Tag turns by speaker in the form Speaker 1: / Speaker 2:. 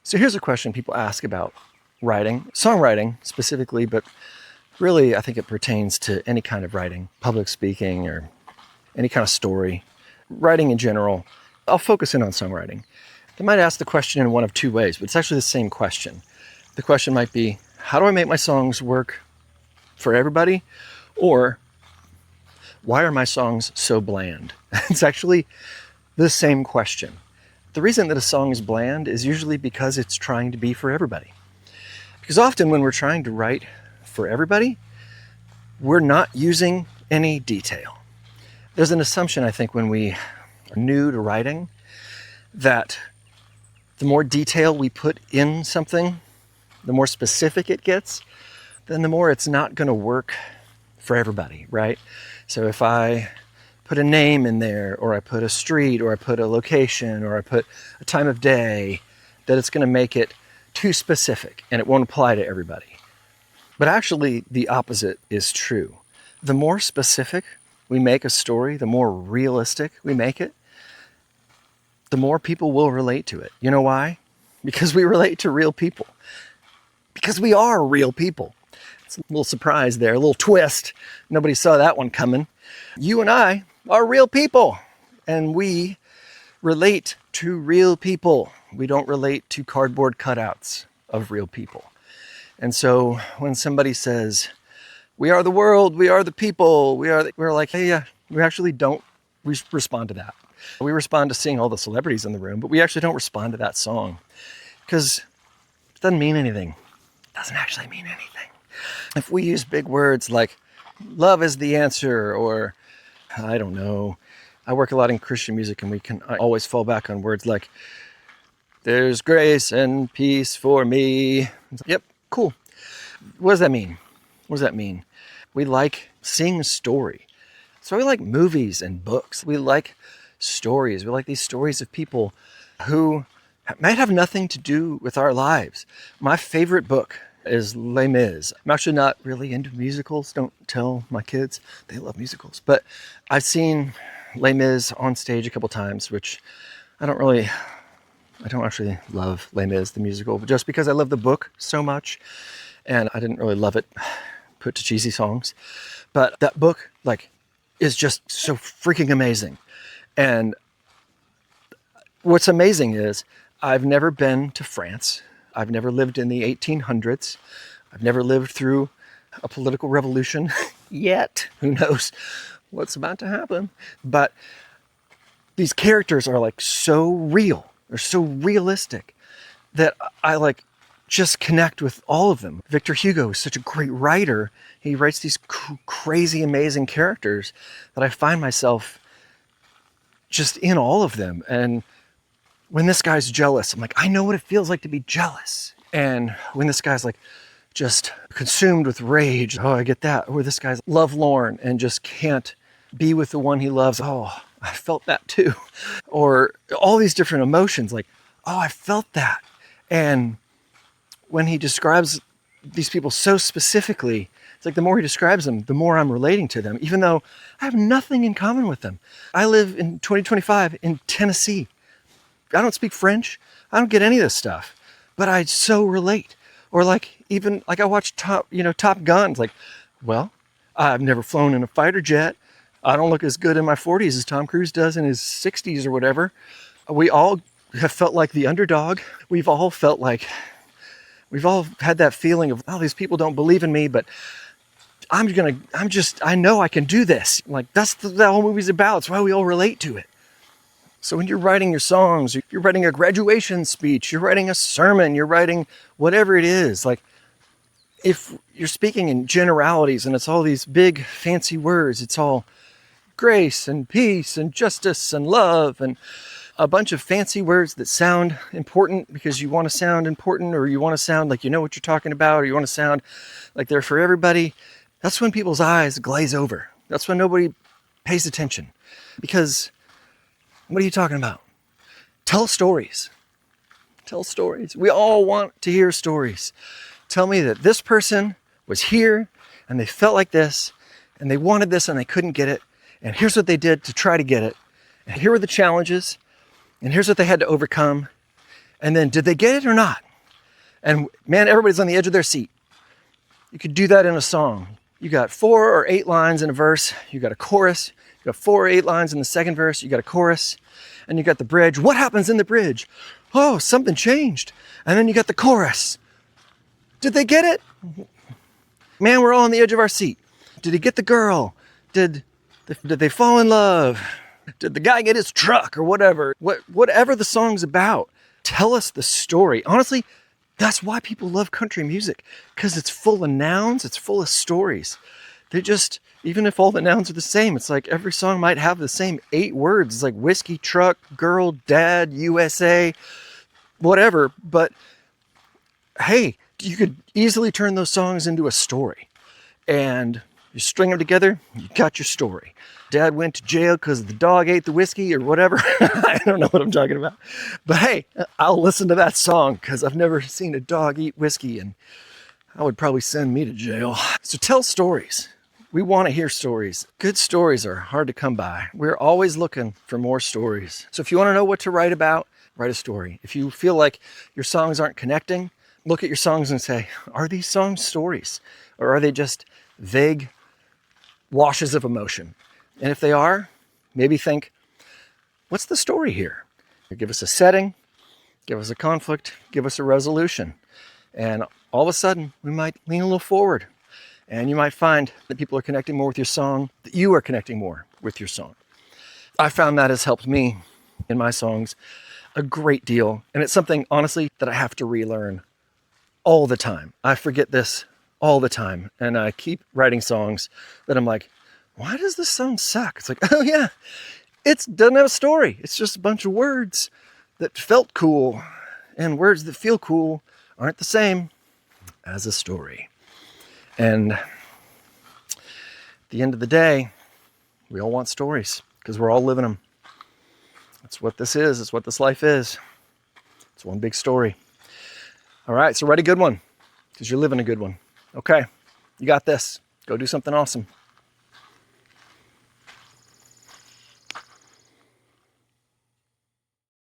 Speaker 1: So here's a question people ask about writing, songwriting specifically, but really I think it pertains to any kind of writing, public speaking or any kind of story, writing in general. I'll focus in on songwriting. They might ask the question in one of two ways, but it's actually the same question. The question might be, how do I make my songs work for everybody? Or why are my songs so bland? It's actually the same question. The reason that a song is bland is usually because it's trying to be for everybody. Because often when we're trying to write for everybody, we're not using any detail. There's an assumption, I think, when we are new to writing, that the more detail we put in something, the more specific it gets, then the more it's not going to work for everybody, right? So if I put a name in there, or I put a street, or I put a location, or I put a time of day, that it's going to make it too specific and it won't apply to everybody. But actually, the opposite is true. The more specific we make a story, the more realistic we make it, the more people will relate to it. You know why? Because we relate to real people. Because we are real people. It's a little surprise there, a little twist. Nobody saw that one coming. You and I are real people, and we relate to real people. We don't relate to cardboard cutouts of real people. And so when somebody says, we are the world, we are the people, we're like, hey, yeah, we actually don't respond to that. We respond to seeing all the celebrities in the room, but we actually don't respond to that song because it doesn't mean anything. It doesn't actually mean anything. If we use big words like love is the answer, or I don't know, I work a lot in Christian music, and I always fall back on words like there's grace and peace for me. Yep, cool. What does that mean? What does that mean? We like seeing a story. So we like movies and books. We like stories. We like these stories of people who might have nothing to do with our lives. My favorite book is Les Mis. I'm actually not really into musicals. Don't tell my kids. They love musicals. But I've seen Les Mis on stage a couple times, which I don't actually love Les Mis, the musical, but just because I love the book so much, and I didn't really love it put to cheesy songs. But that book, is just so freaking amazing. And what's amazing is I've never been to France. I've never lived in the 1800s. I've never lived through a political revolution yet. Who knows what's about to happen? But these characters are so real. They're so realistic that I just connect with all of them. Victor Hugo is such a great writer. He writes these crazy, amazing characters that I find myself just in all of them. And when this guy's jealous, I'm like, I know what it feels like to be jealous. And when this guy's just consumed with rage, oh, I get that. Or this guy's lovelorn and just can't be with the one he loves. Oh, I felt that too. Or all these different emotions, oh, I felt that. And when he describes these people so specifically, it's the more he describes them, the more I'm relating to them, even though I have nothing in common with them. I live in 2025 in Tennessee. I don't speak French. I don't get any of this stuff, but I so relate. Or even I watch Top Gun. Well, I've never flown in a fighter jet. I don't look as good in my 40s as Tom Cruise does in his 60s or whatever. We all have felt like the underdog. We've all had that feeling of, oh, these people don't believe in me, but I know I can do this. That's what the whole movie's about. It's why we all relate to it. So when you're writing your songs, you're writing a graduation speech, you're writing a sermon, you're writing whatever it is, if you're speaking in generalities and it's all these big fancy words, it's all grace and peace and justice and love and a bunch of fancy words that sound important because you want to sound important, or you want to sound like you know what you're talking about, or you want to sound like they're for everybody. That's when people's eyes glaze over. That's when nobody pays attention. Because what are you talking about? Tell stories. Tell stories. We all want to hear stories. Tell me that this person was here and they felt like this and they wanted this and they couldn't get it. And here's what they did to try to get it. And here were the challenges. And here's what they had to overcome. And then, did they get it or not? And man, everybody's on the edge of their seat. You could do that in a song. You got 4 or 8 lines in a verse. You got a chorus. You got 4 or 8 lines in the second verse. You got a chorus. And you got the bridge. What happens in the bridge? Oh, something changed. And then you got the chorus. Did they get it? Man, we're all on the edge of our seat. Did he get the girl? Did they fall in love? Did the guy get his truck or whatever? Whatever the song's about, tell us the story. Honestly, that's why people love country music, because it's full of nouns, it's full of stories. They just, even if all the nouns are the same, it's like every song might have the same 8 words. It's like whiskey, truck, girl, dad, USA, whatever. But hey, you could easily turn those songs into a story. And you string them together, you got your story. Dad went to jail because the dog ate the whiskey or whatever. I don't know what I'm talking about. But hey, I'll listen to that song because I've never seen a dog eat whiskey and that would probably send me to jail. So tell stories. We want to hear stories. Good stories are hard to come by. We're always looking for more stories. So if you want to know what to write about, write a story. If you feel like your songs aren't connecting, look at your songs and say, are these songs stories? Or are they just vague washes of emotion? And if they are, maybe think, what's the story here? Give us a setting, give us a conflict, give us a resolution. And all of a sudden, we might lean a little forward. And you might find that people are connecting more with your song, that you are connecting more with your song. I found that has helped me in my songs a great deal. And it's something, honestly, that I have to relearn all the time. I forget this all the time. And I keep writing songs that I'm like, why does this song suck? It's like, oh yeah, it doesn't have a story. It's just a bunch of words that felt cool. And words that feel cool aren't the same as a story. And at the end of the day, we all want stories because we're all living them. That's what this is. It's what this life is. It's one big story. All right, so write a good one because you're living a good one. Okay, you got this. Go do something awesome.